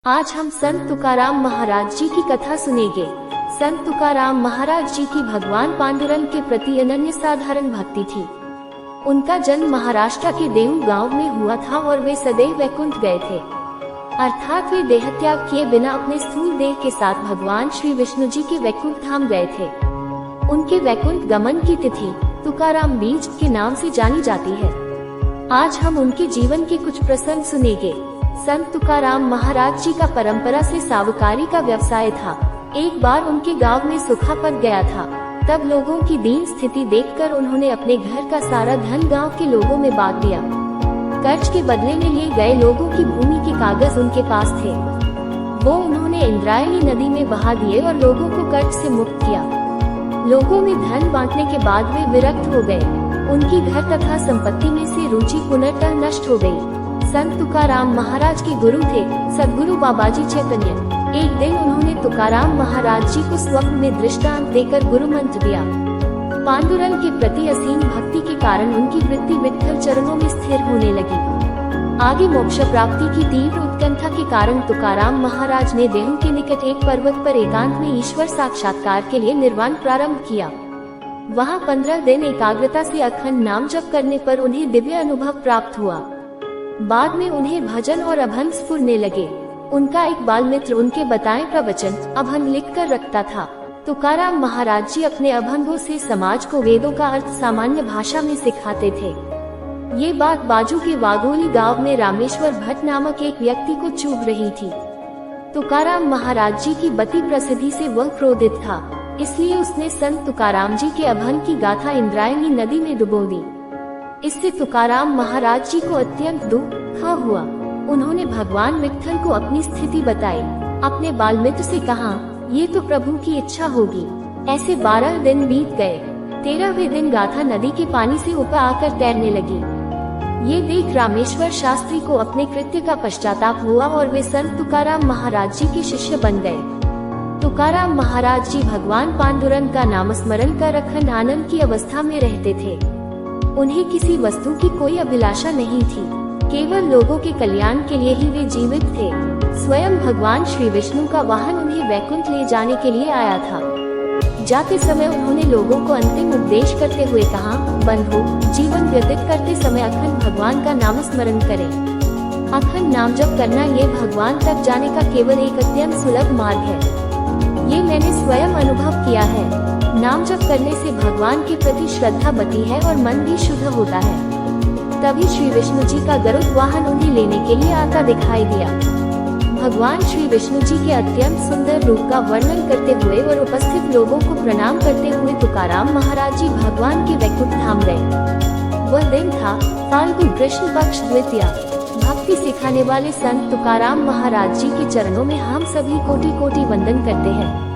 आज हम संत तुकाराम महाराज जी की कथा सुनेंगे। संत तुकाराम महाराज जी की भगवान पांडुरंग के प्रति अनन्य साधारण भक्ति थी। उनका जन्म महाराष्ट्र के देऊ गांव में हुआ था और वे सदैव वैकुंठ गए थे, अर्थात वे देहत्याग किए बिना अपने स्थूल देह के साथ भगवान श्री विष्णु जी के वैकुंठ धाम गए थे। उनके वैकुंठ गमन की तिथि तुकाराम बीज के नाम से जानी जाती है। आज हम उनके जीवन के कुछ प्रसंग सुनेंगे। संत तुकाराम महाराज जी का परंपरा से सावकारी का व्यवसाय था। एक बार उनके गांव में सूखा पड़ गया था। तब लोगों की दीन स्थिति देखकर उन्होंने अपने घर का सारा धन गांव के लोगों में बांट दिया। कर्ज के बदले में लिए गए लोगों की भूमि के कागज उनके पास थे, वो उन्होंने इंद्रायणी नदी में बहा दिए और लोगों को कर्ज से मुक्त किया। लोगों में धन बांटने के बाद वे विरक्त हो गए। उनकी घर तथा संपत्ति में से रुचि पुनः नष्ट हो गई। संत तुकाराम महाराज के गुरु थे सद्गुरु बाबाजी चैतन्य। एक दिन उन्होंने तुकाराम महाराज जी को स्वप्न में दृष्टांत देकर गुरु मंत्र दिया। पांडुरंग के प्रति असीम भक्ति के कारण उनकी वृत्ति विठ्ठल चरणों में स्थिर होने लगी। आगे मोक्ष प्राप्ति की तीव्र उत्कंठा के कारण तुकाराम महाराज ने देहू के निकट एक पर्वत पर एकांत में ईश्वर साक्षात्कार के लिए निर्वाण प्रारंभ किया। वहाँ 15 दिन एकाग्रता से अखंड नाम जप करने पर उन्हें दिव्य अनुभव प्राप्त हुआ। बाद में उन्हें भजन और अभंग स्फुरने लगे। उनका एक बाल मित्र उनके बताए प्रवचन अभंग लिख कर रखता था। तुकाराम महाराज जी अपने अभंगों से समाज को वेदों का अर्थ सामान्य भाषा में सिखाते थे। ये बात बाजू के वाघोली गांव में रामेश्वर भट्ट नामक एक व्यक्ति को चुभ रही थी। तुकाराम महाराज जी की बती प्रसिद्धि से वह क्रोधित था, इसलिए उसने संत तुकाराम जी के अभंग की गाथा इंद्रायणी नदी में डुबो दी। इससे तुकाराम महाराज जी को अत्यंत दुख हुआ। उन्होंने भगवान विठ्ठल को अपनी स्थिति बताई। अपने बाल मित्र से कहा, ये तो प्रभु की इच्छा होगी। ऐसे 12 दिन बीत गए। 13वें दिन गाथा नदी के पानी से ऊपर आकर तैरने लगी। ये देख रामेश्वर शास्त्री को अपने कृत्य का पश्चाताप हुआ और वे संत तुकाराम महाराज जी के शिष्य बन गए। तुकाराम महाराज जी भगवान पांडुरंग का नाम स्मरण कर अखंड आनंद की अवस्था में रहते थे। उन्हें किसी वस्तु की कोई अभिलाषा नहीं थी, केवल लोगों के कल्याण के लिए ही वे जीवित थे। स्वयं भगवान श्री विष्णु का वाहन उन्हें वैकुंठ ले जाने के लिए आया था। जाते समय उन्होंने लोगों को अंतिम उपदेश करते हुए कहा, बंधु, जीवन व्यतीत करते समय अखंड भगवान का नाम स्मरण करें। अखंड नाम जप करना ये भगवान तक जाने का केवल एक अत्यंत सुलभ मार्ग है। ये मैंने स्वयं अनुभव किया है। नाम जप करने से भगवान के प्रति श्रद्धा बढ़ती है और मन भी शुद्ध होता है। तभी श्री विष्णु जी का गरुड़ वाहन उन्हें लेने के लिए आता दिखाई दिया। भगवान श्री विष्णु जी के अत्यंत सुंदर रूप का वर्णन करते हुए और उपस्थित लोगों को प्रणाम करते हुए तुकाराम महाराज जी भगवान के वैकुंठ धाम गए। वह दिन था फाल्गुन कृष्ण पक्ष द्वितीया। भक्ति सिखाने वाले संत तुकाराम महाराज जी के चरणों में हम सभी कोटि कोटि वंदन करते हैं।